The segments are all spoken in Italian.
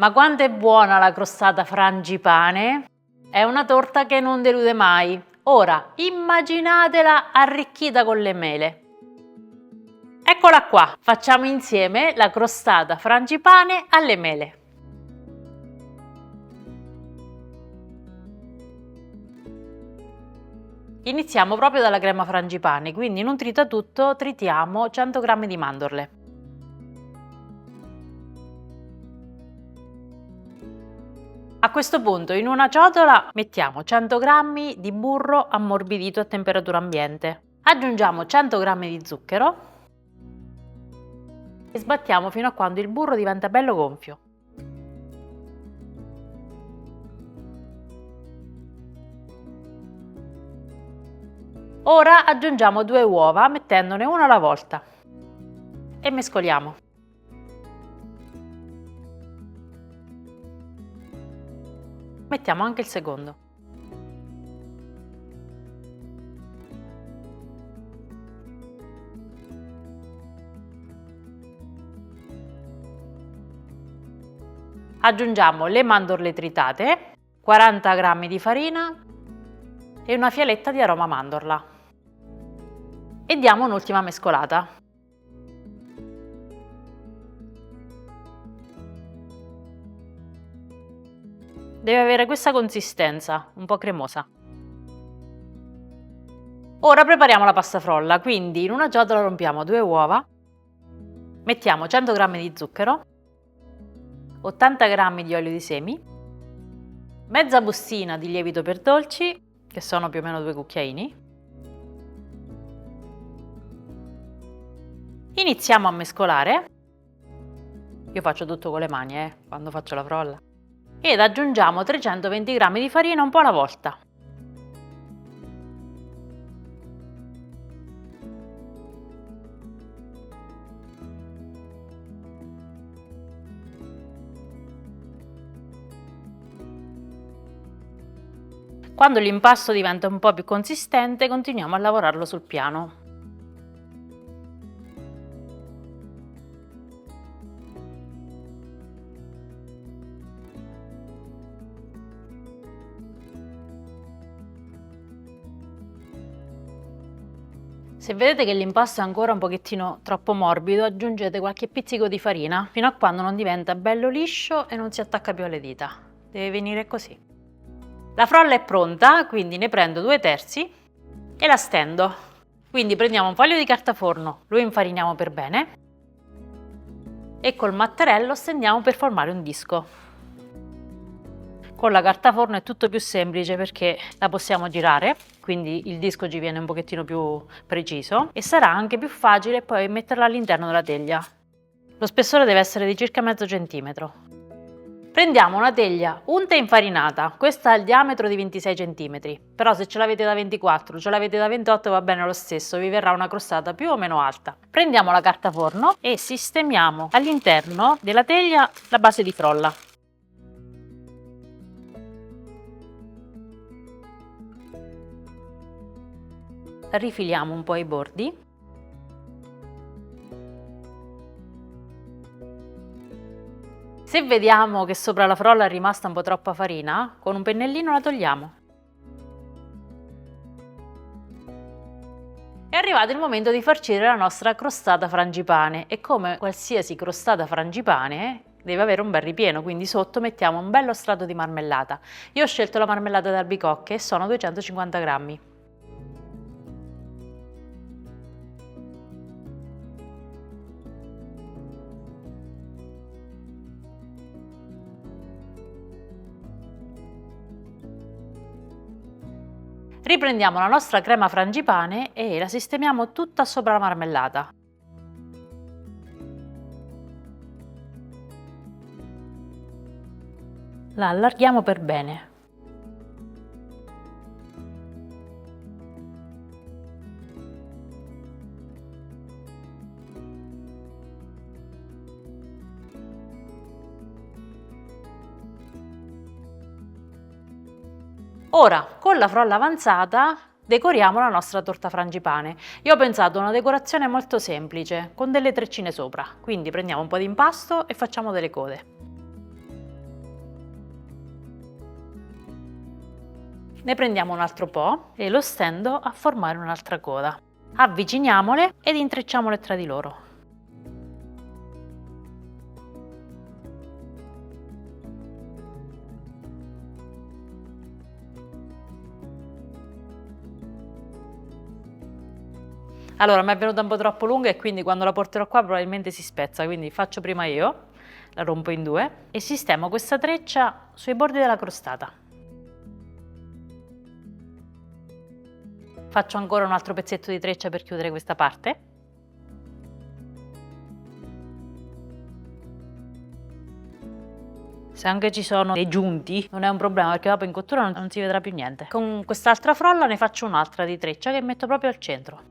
Ma quanto è buona la crostata frangipane? È una torta che non delude mai. Ora immaginatela arricchita con le mele. Eccola qua, facciamo insieme la crostata frangipane alle mele. Iniziamo proprio dalla crema frangipane, quindi in un tritatutto tritiamo 100 g di mandorle. A questo punto in una ciotola mettiamo 100 g di burro ammorbidito a temperatura ambiente. Aggiungiamo 100 g di zucchero e sbattiamo fino a quando il burro diventa bello gonfio. Ora aggiungiamo 2 uova mettendone una alla volta e mescoliamo. Mettiamo anche il secondo. Aggiungiamo le mandorle tritate, 40 g di farina e una fialetta di aroma mandorla e diamo un'ultima mescolata. Deve avere questa consistenza, un po' cremosa. Ora prepariamo la pasta frolla, quindi in una ciotola rompiamo 2 uova, mettiamo 100 g di zucchero, 80 g di olio di semi, mezza bustina di lievito per dolci, che sono più o meno 2 cucchiaini. Iniziamo a mescolare. Io faccio tutto con le mani quando faccio la frolla. Ed aggiungiamo 320 g di farina un po' alla volta. Quando l'impasto diventa un po' più consistente, continuiamo a lavorarlo sul piano. Se vedete che l'impasto è ancora un pochettino troppo morbido, aggiungete qualche pizzico di farina fino a quando non diventa bello liscio e non si attacca più alle dita. Deve venire così. La frolla è pronta, quindi ne prendo 2/3 e la stendo. Quindi prendiamo un foglio di carta forno, lo infariniamo per bene e col mattarello stendiamo per formare un disco. Con la carta forno è tutto più semplice perché la possiamo girare, quindi il disco ci viene un pochettino più preciso e sarà anche più facile poi metterla all'interno della teglia. Lo spessore deve essere di circa mezzo centimetro. Prendiamo una teglia unta e infarinata, questa ha il diametro di 26 cm, però se ce l'avete da 24, ce l'avete da 28 va bene lo stesso, vi verrà una crostata più o meno alta. Prendiamo la carta forno e sistemiamo all'interno della teglia la base di frolla. Rifiliamo un po' i bordi Se vediamo che sopra la frolla è rimasta un po' troppa farina, con un pennellino la togliamo. È arrivato il momento di farcire la nostra crostata frangipane e come qualsiasi crostata frangipane deve avere un bel ripieno, quindi sotto mettiamo un bello strato di marmellata. Io ho scelto la marmellata d'albicocche e sono 250 grammi. Riprendiamo la nostra crema frangipane e la sistemiamo tutta sopra la marmellata. La allarghiamo per bene. Ora, con la frolla avanzata, decoriamo la nostra torta frangipane. Io ho pensato a una decorazione molto semplice, con delle treccine sopra. Quindi prendiamo un po' di impasto e facciamo delle code. Ne prendiamo un altro po' e lo stendo a formare un'altra coda. Avviciniamole ed intrecciamole tra di loro. Allora, mi è venuta un po' troppo lunga e quindi quando la porterò qua probabilmente si spezza, quindi faccio prima io, la rompo in due e sistemo questa treccia sui bordi della crostata. Faccio ancora un altro pezzetto di treccia per chiudere questa parte. Se anche ci sono dei giunti non è un problema perché dopo in cottura non si vedrà più niente. Con quest'altra frolla ne faccio un'altra di treccia che metto proprio al centro.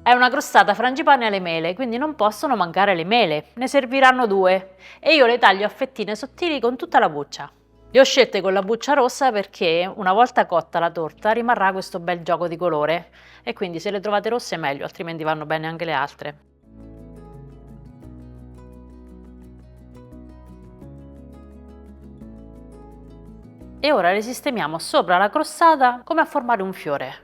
È una crostata frangipane alle mele, quindi non possono mancare le mele, ne serviranno 2 e io le taglio a fettine sottili con tutta la buccia. Le ho scelte con la buccia rossa perché una volta cotta la torta rimarrà questo bel gioco di colore e quindi se le trovate rosse meglio, altrimenti vanno bene anche le altre. E ora le sistemiamo sopra la crostata come a formare un fiore.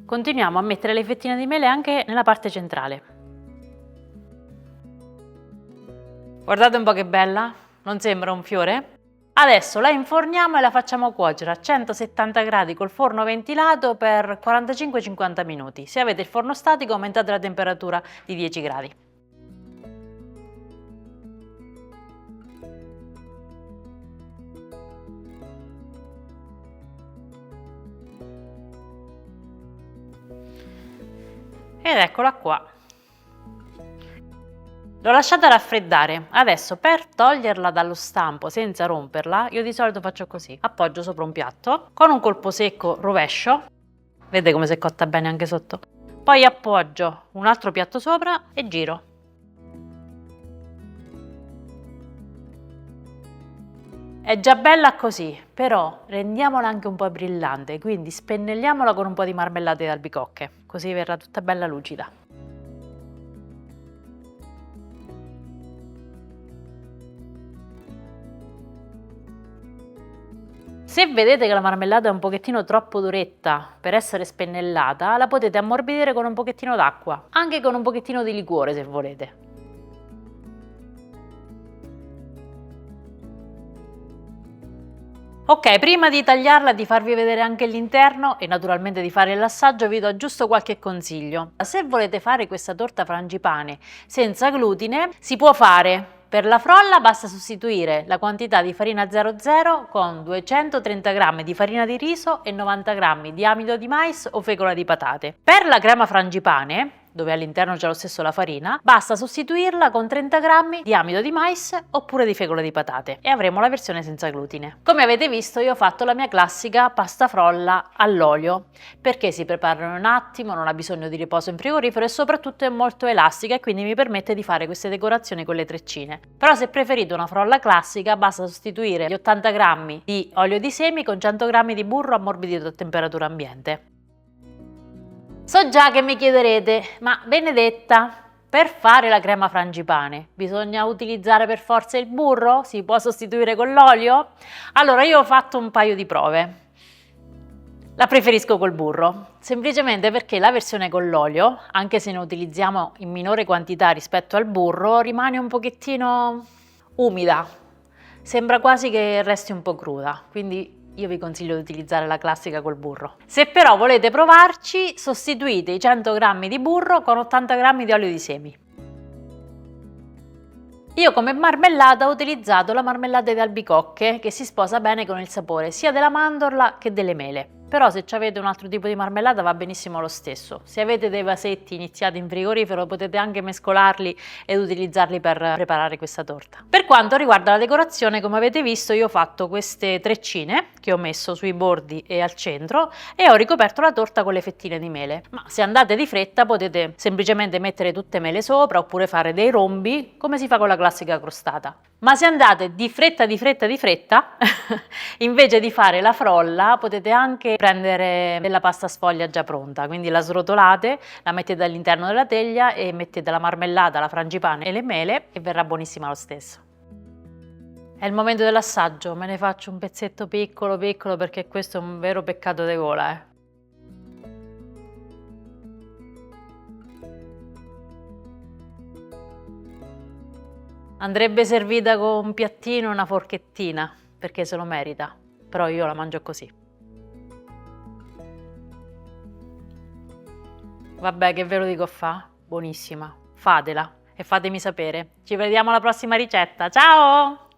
Continuiamo a mettere le fettine di mele anche nella parte centrale. Guardate un po' che bella, non sembra un fiore? Adesso la inforniamo e la facciamo cuocere a 170 gradi col forno ventilato per 45-50 minuti. Se avete il forno statico aumentate la temperatura di 10 gradi. Ed eccola qua. L'ho lasciata raffreddare. Adesso per toglierla dallo stampo senza romperla, io di solito faccio così. Appoggio sopra un piatto, con un colpo secco rovescio. Vedete come si è cotta bene anche sotto? Poi appoggio un altro piatto sopra e giro. È già bella così, però rendiamola anche un po' brillante, quindi spennelliamola con un po' di marmellata di albicocche, così verrà tutta bella lucida. Se vedete che la marmellata è un pochettino troppo duretta per essere spennellata, la potete ammorbidire con un pochettino d'acqua, anche con un pochettino di liquore se volete. Ok, prima di tagliarla e di farvi vedere anche l'interno e naturalmente di fare l'assaggio vi do giusto qualche consiglio. Se volete fare questa torta frangipane senza glutine, si può fare. Per la frolla basta sostituire la quantità di farina 00 con 230 g di farina di riso e 90 g di amido di mais o fecola di patate. Per la crema frangipane, dove all'interno c'è lo stesso la farina, basta sostituirla con 30 g di amido di mais oppure di fecola di patate e avremo la versione senza glutine. Come avete visto io ho fatto la mia classica pasta frolla all'olio perché si prepara in un attimo, non ha bisogno di riposo in frigorifero e soprattutto è molto elastica e quindi mi permette di fare queste decorazioni con le treccine. Però se preferite una frolla classica basta sostituire gli 80 g di olio di semi con 100 g di burro ammorbidito a temperatura ambiente. So già che mi chiederete, ma Benedetta, per fare la crema frangipane bisogna utilizzare per forza il burro? Si può sostituire con l'olio? Allora io ho fatto un paio di prove. La preferisco col burro, semplicemente perché la versione con l'olio, anche se ne utilizziamo in minore quantità rispetto al burro, rimane un pochettino umida. Sembra quasi che resti un po' cruda, quindi io vi consiglio di utilizzare la classica col burro. Se però volete provarci, sostituite i 100 g di burro con 80 g di olio di semi. Io come marmellata ho utilizzato la marmellata di albicocche che si sposa bene con il sapore sia della mandorla che delle mele. Però se avete un altro tipo di marmellata va benissimo lo stesso. Se avete dei vasetti iniziati in frigorifero potete anche mescolarli ed utilizzarli per preparare questa torta. Per quanto riguarda la decorazione, come avete visto, io ho fatto queste treccine che ho messo sui bordi e al centro e ho ricoperto la torta con le fettine di mele. Ma se andate di fretta potete semplicemente mettere tutte mele sopra oppure fare dei rombi come si fa con la classica crostata. Ma se andate di fretta, invece di fare la frolla potete anche prendere della pasta sfoglia già pronta, quindi la srotolate, la mettete all'interno della teglia e mettete la marmellata, la frangipane e le mele e verrà buonissima lo stesso. È il momento dell'assaggio, me ne faccio un pezzetto piccolo perché questo è un vero peccato di gola. Andrebbe servita con un piattino e una forchettina, perché se lo merita, però io la mangio così. Vabbè, che ve lo dico fa? Buonissima, fatela e fatemi sapere. Ci vediamo alla prossima ricetta, ciao!